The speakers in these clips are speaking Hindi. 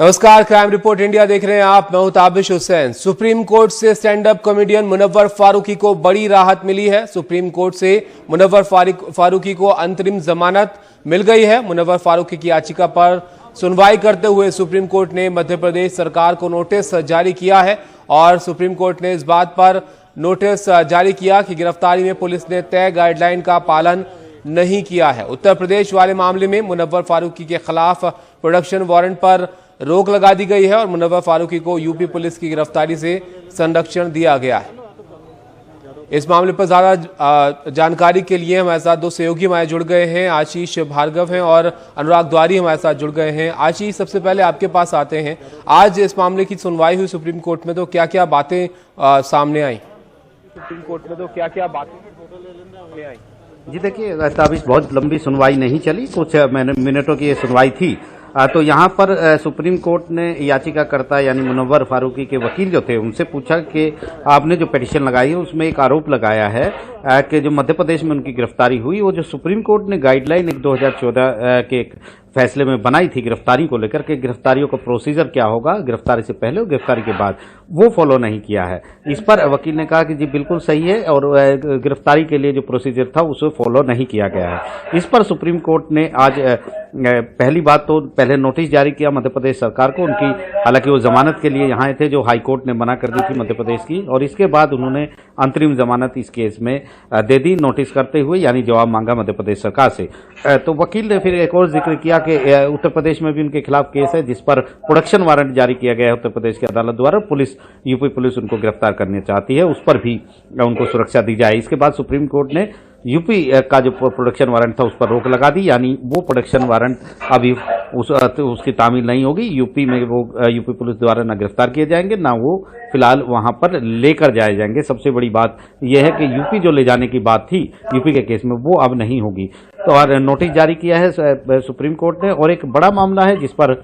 नमस्कार, क्राइम रिपोर्ट इंडिया देख रहे हैं आप। मैं हूं ताबिश हुसैन। सुप्रीम कोर्ट से stand up comedian Munawar Faruqui को बड़ी राहत मिली है। सुप्रीम कोर्ट से मुनव्वर फारूकी को अंतरिम जमानत मिल गई है। मुनव्वर फारूकी की याचिका पर सुनवाई करते हुए सुप्रीम कोर्ट ने मध्य प्रदेश सरकार को नोटिस जारी किया है और सुप्रीम कोर्ट ने इस बात पर नोटिस जारी किया कि गिरफ्तारी में पुलिस ने तय गाइडलाइन का पालन नहीं किया है। उत्तर प्रदेश वाले मामले में मुनव्वर फारूकी के खिलाफ प्रोडक्शन वारंट पर रोक लगा दी गई है और मुनव्वर फारूकी को यूपी पुलिस की गिरफ्तारी से संरक्षण दिया गया है। इस मामले पर ज्यादा जानकारी के लिए हमारे साथ दो सहयोगी हमारे जुड़ गए हैं। आशीष भार्गव हैं और अनुराग द्वारी हमारे साथ जुड़ गए हैं। आशीष, सबसे पहले आपके पास आते हैं। आज इस मामले की सुनवाई हुई सुप्रीम कोर्ट में, तो क्या क्या बातें सामने आई? सुप्रीम कोर्ट में तो क्या क्या बातें सामने आई? जी देखिए, ताबिश बहुत लंबी सुनवाई नहीं चली, कुछ मिनटों की ये सुनवाई थी। तो यहाँ पर सुप्रीम कोर्ट ने याचिकाकर्ता यानी मुनव्वर फारूकी के वकील जो थे उनसे पूछा कि आपने जो पिटीशन लगाई है उसमें एक आरोप लगाया है कि जो मध्य प्रदेश में उनकी गिरफ्तारी हुई, वो जो सुप्रीम कोर्ट ने गाइडलाइन 2014 के फैसले में बनाई थी गिरफ्तारी को लेकर के, गिरफ्तारियों का प्रोसीजर क्या होगा गिरफ्तारी से पहले और गिरफ्तारी के बाद, वो फॉलो नहीं किया है। इस पर वकील ने कहा कि जी बिल्कुल सही है और गिरफ्तारी के लिए जो प्रोसीजर था उसे फॉलो नहीं किया गया है। इस पर सुप्रीम कोर्ट ने आज पहली बात तो पहले नोटिस जारी किया मध्य प्रदेश सरकार को उनकी, हालांकि वो जमानत के लिए यहाँ थे जो हाई कोर्ट ने मना कर दी थी मध्य प्रदेश की, और इसके बाद उन्होंने अंतरिम जमानत इस केस में दे दी नोटिस करते हुए, यानी जवाब मांगा मध्य प्रदेश सरकार से। तो वकील ने फिर एक और जिक्र किया कि उत्तर प्रदेश में भी उनके खिलाफ केस है जिस पर प्रोडक्शन वारंट जारी किया गया है उत्तर प्रदेश की अदालत द्वारा। यूपी पुलिस उनको गिरफ्तार करना चाहती है, उस पर भी उनको सुरक्षा दी जाए। इसके बाद सुप्रीम कोर्ट ने यूपी का जो प्रोडक्शन वारंट था उस पर रोक लगा दी, यानी वो प्रोडक्शन वारंट अभी उसकी तामील नहीं होगी। यूपी में वो यूपी पुलिस द्वारा न गिरफ्तार किए जाएंगे ना वो फिलहाल वहां पर लेकर जाए जाएंगे। सबसे बड़ी बात यह है कि यूपी जो ले जाने की बात थी यूपी के केस में वो अब नहीं होगी। तो और नोटिस जारी किया है सुप्रीम कोर्ट ने, और एक बड़ा मामला है जिस पर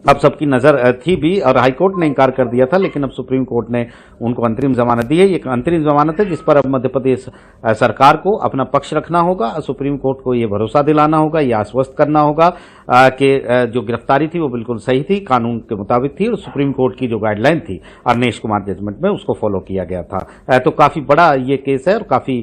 अब सबकी नजर थी भी और हाईकोर्ट ने इंकार कर दिया था, लेकिन अब सुप्रीम कोर्ट ने उनको अंतरिम जमानत दी है। ये अंतरिम जमानत है जिस पर अब मध्य प्रदेश सरकार को अपना पक्ष रखना होगा, सुप्रीम कोर्ट को ये भरोसा दिलाना होगा, ये आश्वस्त करना होगा कि जो गिरफ्तारी थी वो बिल्कुल सही थी, कानून के मुताबिक थी, और सुप्रीम कोर्ट की जो गाइडलाइन थी अरनेश कुमार जजमेंट में उसको फॉलो किया गया था। तो काफी बड़ा ये केस है और काफी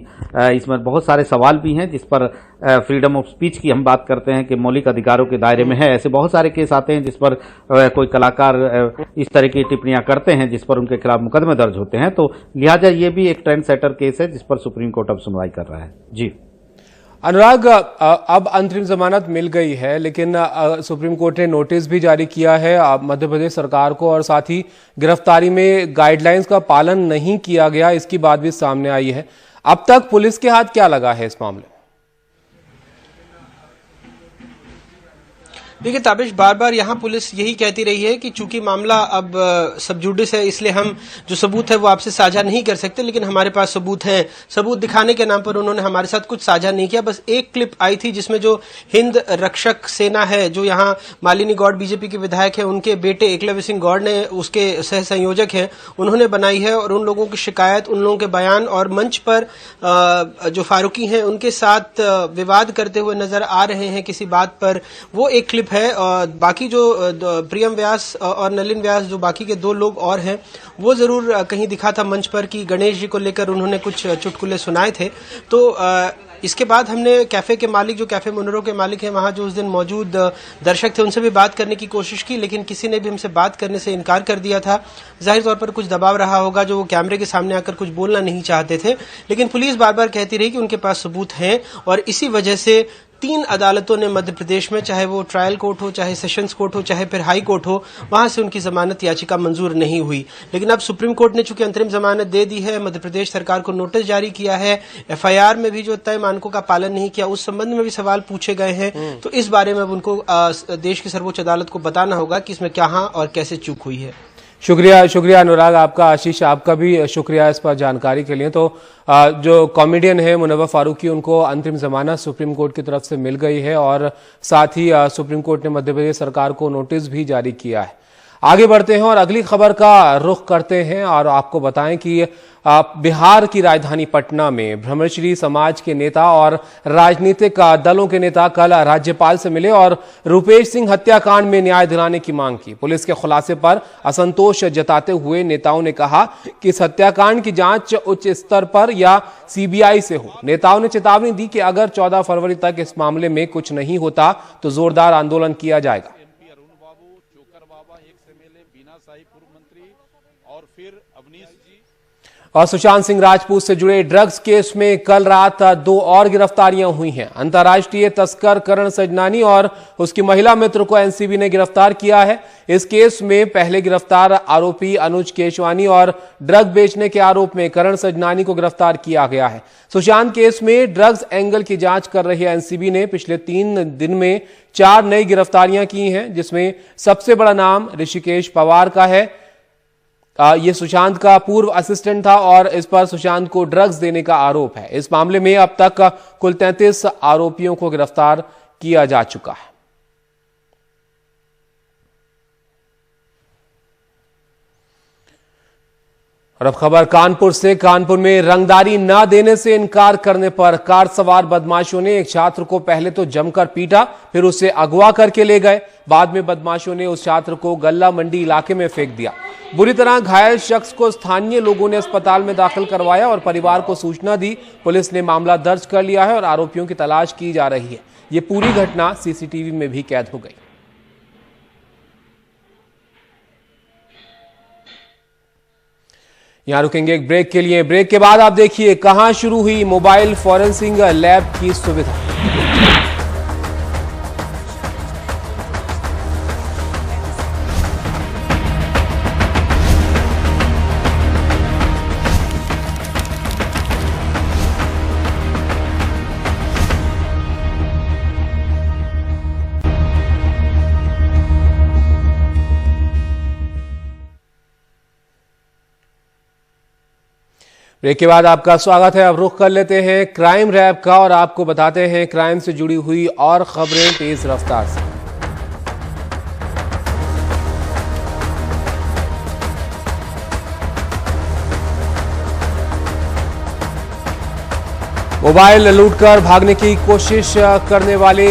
इसमें बहुत सारे सवाल भी हैं जिस पर फ्रीडम ऑफ स्पीच की हम बात करते हैं कि मौलिक अधिकारों के दायरे में है। ऐसे बहुत सारे केस आते हैं जिस पर कोई कलाकार इस तरह की टिप्पणियां करते हैं जिस पर उनके खिलाफ मुकदमे दर्ज होते हैं। तो लिहाजा ये भी एक ट्रेंड सेटर केस है जिस पर सुप्रीम कोर्ट अब सुनवाई कर रहा है। जी अनुराग, अब अंतरिम जमानत मिल गई है, लेकिन सुप्रीम कोर्ट ने नोटिस भी जारी किया है मध्य प्रदेश सरकार को, और साथ ही गिरफ्तारी में गाइडलाइंस का पालन नहीं किया गया, इसकी बात भी सामने आई है। अब तक पुलिस के हाथ क्या लगा है इस मामले? देखिए ताबिश, बार बार यहाँ पुलिस यही कहती रही है कि चूंकि मामला अब सब जुडिस है इसलिए हम जो सबूत है वो आपसे साझा नहीं कर सकते, लेकिन हमारे पास सबूत है। सबूत दिखाने के नाम पर उन्होंने हमारे साथ कुछ साझा नहीं किया। बस एक क्लिप आई थी जिसमें जो हिंद रक्षक सेना है, जो यहाँ मालिनी गौड़ बीजेपी के विधायक है, उनके बेटे एकलव्य सिंह गौड़ ने उसके सह संयोजक है, उन्होंने बनाई है, और उन लोगों की शिकायत, उन लोगों के बयान और मंच पर जो फारूकी हैं उनके साथ विवाद करते हुए नजर आ रहे हैं किसी बात पर, वो एक क्लिप है। और बाकी जो प्रियम व्यास और नलिन व्यास, जो बाकी के दो लोग और हैं, वो जरूर कहीं दिखा था मंच पर कि गणेश जी को लेकर उन्होंने कुछ चुटकुले सुनाए थे। तो इसके बाद हमने कैफे के मालिक, जो कैफे मुनरो के मालिक हैं, वहां जो उस दिन मौजूद दर्शक थे, उनसे भी बात करने की कोशिश की, लेकिन किसी ने भी हमसे बात करने से इनकार कर दिया था। जाहिर तौर पर कुछ दबाव रहा होगा, जो वो कैमरे के सामने आकर कुछ बोलना नहीं चाहते थे, लेकिन पुलिस बार बार कहती रही कि उनके पास सबूत हैं, और इसी वजह से 3 अदालतों ने मध्य प्रदेश में, चाहे वो ट्रायल कोर्ट हो, चाहे सेशंस कोर्ट हो, चाहे फिर हाई कोर्ट हो, वहां से उनकी जमानत याचिका मंजूर नहीं हुई। लेकिन अब सुप्रीम कोर्ट ने चूंकि अंतरिम जमानत दे दी है, मध्य प्रदेश सरकार को नोटिस जारी किया है, एफआईआर में भी जो तय मानकों का पालन नहीं किया उस संबंध में भी सवाल पूछे गए हैं, तो इस बारे में अब उनको देश की सर्वोच्च अदालत को बताना होगा कि इसमें कहां और कैसे चूक हुई है। शुक्रिया अनुराग आपका। आशीष, आपका भी शुक्रिया इस पर जानकारी के लिए। तो जो कॉमेडियन है मुनव्वर फारूकी, उनको अंतरिम जमानत सुप्रीम कोर्ट की तरफ से मिल गई है और साथ ही सुप्रीम कोर्ट ने मध्य प्रदेश सरकार को नोटिस भी जारी किया है। आगे बढ़ते हैं और अगली खबर का रुख करते हैं और आपको बताएं कि बिहार की राजधानी पटना में ब्रह्मश्री समाज के नेता और राजनीतिक दलों के नेता कल राज्यपाल से मिले और रूपेश सिंह हत्याकांड में न्याय दिलाने की मांग की। पुलिस के खुलासे पर असंतोष जताते हुए नेताओं ने कहा कि इस हत्याकांड की जांच उच्च स्तर पर या सीबीआई से हो। नेताओं ने चेतावनी दी कि अगर 14 फरवरी तक इस मामले में कुछ नहीं होता तो जोरदार आंदोलन किया जाएगा। और सुशांत सिंह राजपूत से जुड़े ड्रग्स केस में कल रात 2 और गिरफ्तारियां हुई हैं। अंतर्राष्ट्रीय तस्कर करण सजनानी और उसकी महिला मित्र को एनसीबी ने गिरफ्तार किया है। इस केस में पहले गिरफ्तार आरोपी अनुज केशवानी और ड्रग बेचने के आरोप में करण सजनानी को गिरफ्तार किया गया है। सुशांत केस में ड्रग्स एंगल की जांच कर रही एनसीबी ने पिछले 3 दिन में 4 नई गिरफ्तारियां की हैं, जिसमें सबसे बड़ा नाम ऋषिकेश पवार का है। ये सुशांत का पूर्व असिस्टेंट था और इस पर सुशांत को ड्रग्स देने का आरोप है। इस मामले में अब तक कुल 33 आरोपियों को गिरफ्तार किया जा चुका है। और अब खबर कानपुर से। कानपुर में रंगदारी न देने से इनकार करने पर कार सवार बदमाशों ने एक छात्र को पहले तो जमकर पीटा, फिर उसे अगवा करके ले गए। बाद में बदमाशों ने उस छात्र को गल्ला मंडी इलाके में फेंक दिया। बुरी तरह घायल शख्स को स्थानीय लोगों ने अस्पताल में दाखिल करवाया और परिवार को सूचना दी। पुलिस ने मामला दर्ज कर लिया है और आरोपियों की तलाश की जा रही है। ये पूरी घटना सीसीटीवी में भी कैद हो गई। यहां रुकेंगे एक ब्रेक के लिए। ब्रेक के बाद आप देखिए कहां शुरू हुई मोबाइल फॉरेंसिक लैब की सुविधा। ब्रेक के बाद आपका स्वागत है। अब रुख कर लेते हैं क्राइम रैप का और आपको बताते हैं क्राइम से जुड़ी हुई और खबरें तेज रफ्तार से। मोबाइल लूटकर भागने की कोशिश करने वाले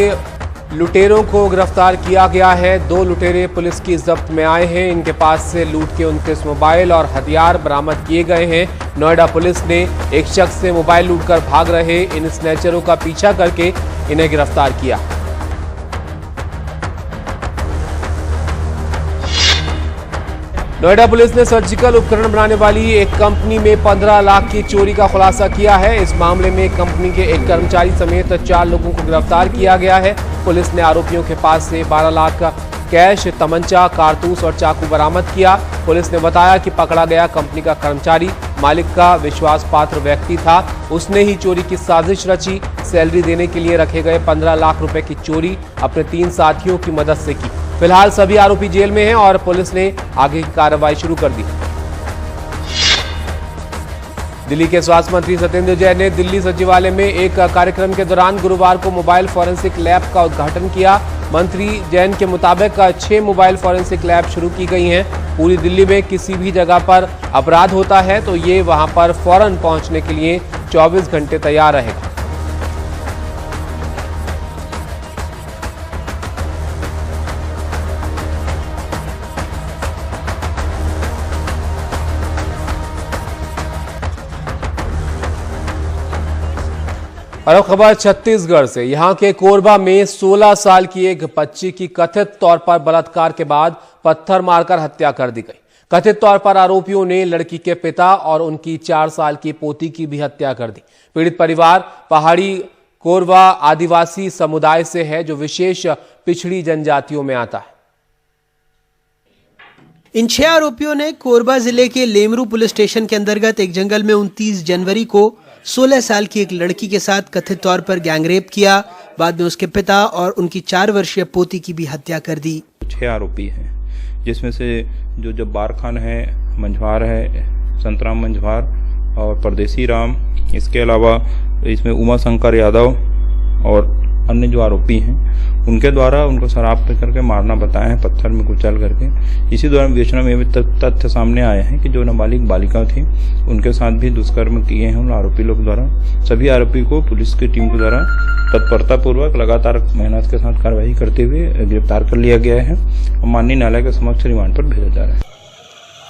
लुटेरों को गिरफ्तार किया गया है। 2 लुटेरे पुलिस की जब्त में आए हैं। इनके पास से लूट के 29 मोबाइल और हथियार बरामद किए गए हैं। नोएडा पुलिस ने एक शख्स से मोबाइल लूटकर भाग रहे इन स्नैचरों का पीछा करके इन्हें गिरफ्तार किया। नोएडा पुलिस ने सर्जिकल उपकरण बनाने वाली एक कंपनी में 15 लाख की चोरी का खुलासा किया है। इस मामले में कंपनी के एक कर्मचारी समेत 4 लोगों को गिरफ्तार किया गया है। पुलिस ने आरोपियों के पास से 12 लाख का कैश, तमंचा, कारतूस और चाकू बरामद किया। पुलिस ने बताया कि पकड़ा गया कंपनी का कर्मचारी मालिक का विश्वास पात्र व्यक्ति था। उसने ही चोरी की साजिश रची। सैलरी देने के लिए रखे गए 15 लाख रुपए की चोरी अपने 3 साथियों की मदद से की। फिलहाल सभी आरोपी जेल में हैं और पुलिस ने आगे की कार्रवाई शुरू कर दी। दिल्ली के स्वास्थ्य मंत्री सत्येंद्र जैन ने दिल्ली सचिवालय में एक कार्यक्रम के दौरान गुरुवार को मोबाइल फॉरेंसिक लैब का उद्घाटन किया। मंत्री जैन के मुताबिक 6 मोबाइल फॉरेंसिक लैब शुरू की गई हैं। पूरी दिल्ली में किसी भी जगह पर अपराध होता है तो ये वहां पर फौरन पहुंचने के लिए 24 घंटे तैयार रहेगा। और अब खबर छत्तीसगढ़ से। यहां के कोरबा में 16 साल की एक बच्ची की कथित तौर पर बलात्कार के बाद पत्थर मारकर हत्या कर दी गई। कथित तौर पर आरोपियों ने लड़की के पिता और उनकी 4 साल की पोती की भी हत्या कर दी। पीड़ित परिवार पहाड़ी कोरबा आदिवासी समुदाय से है जो विशेष पिछड़ी जनजातियों में आता है। इन 6 आरोपियों ने कोरबा जिले के लेमरू पुलिस स्टेशन के अंतर्गत एक जंगल में 29 जनवरी को 16 साल की एक लड़की के साथ कथित तौर पर गैंगरेप किया। बाद में उसके पिता और उनकी 4 वर्षीय पोती की भी हत्या कर दी। 6 आरोपी हैं, जिसमें से जो जब्बार खान है, मंझवार है, संतराम मंझवार और परदेसी राम। इसके अलावा इसमें उमा शंकर यादव और अन्य जो आरोपी हैं उनके द्वारा उनको शराब पे करके मारना बताया है, पत्थर में कुचल करके। इसी दौरान विवेचना में भी तथ्य सामने आए हैं कि जो नाबालिग बालिका थी उनके साथ भी दुष्कर्म किए हैं उन आरोपी लोग द्वारा। सभी आरोपी को पुलिस की टीम के द्वारा तत्परता पूर्वक लगातार मेहनत के साथ कार्रवाई करते हुए गिरफ्तार कर लिया गया है और माननीय न्यायालय के समक्ष रिमांड पर भेजा जा रहा है।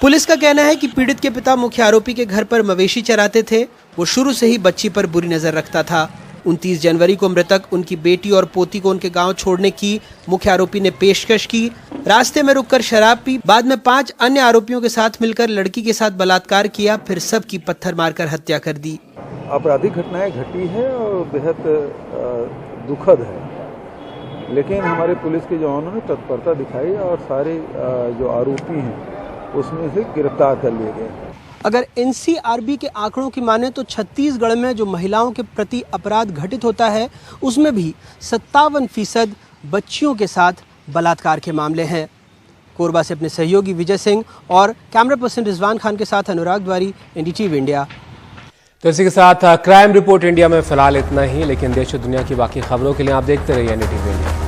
पुलिस का कहना है कि पीड़ित के पिता मुख्य आरोपी के घर पर मवेशी चराते थे। वो शुरू से ही बच्ची पर बुरी नजर रखता था। 29 जनवरी को मृतक उनकी बेटी और पोती को उनके गांव छोड़ने की मुख्य आरोपी ने पेशकश की। रास्ते में रुककर शराब पी, बाद में 5 अन्य आरोपियों के साथ मिलकर लड़की के साथ बलात्कार किया, फिर सबकी पत्थर मारकर हत्या कर दी। आपराधिक घटनाएं घटी है और बेहद दुखद है, लेकिन हमारे पुलिस के जवानों ने तत्परता दिखाई और सारे जो आरोपी हैं उसमें से गिरफ्तार कर लिए गए। अगर एनसीआरबी के आंकड़ों की माने तो छत्तीसगढ़ में जो महिलाओं के प्रति अपराध घटित होता है उसमें भी 57% बच्चियों के साथ बलात्कार के मामले हैं। कोरबा से अपने सहयोगी विजय सिंह और कैमरा पर्सन रिजवान खान के साथ अनुराग द्वारी, एनडीटीवी इंडिया। तो इसी के साथ क्राइम रिपोर्ट इंडिया में फिलहाल इतना ही, लेकिन देश और दुनिया की बाकी खबरों के लिए आप देखते रहिए एनडीटीवी इंडिया।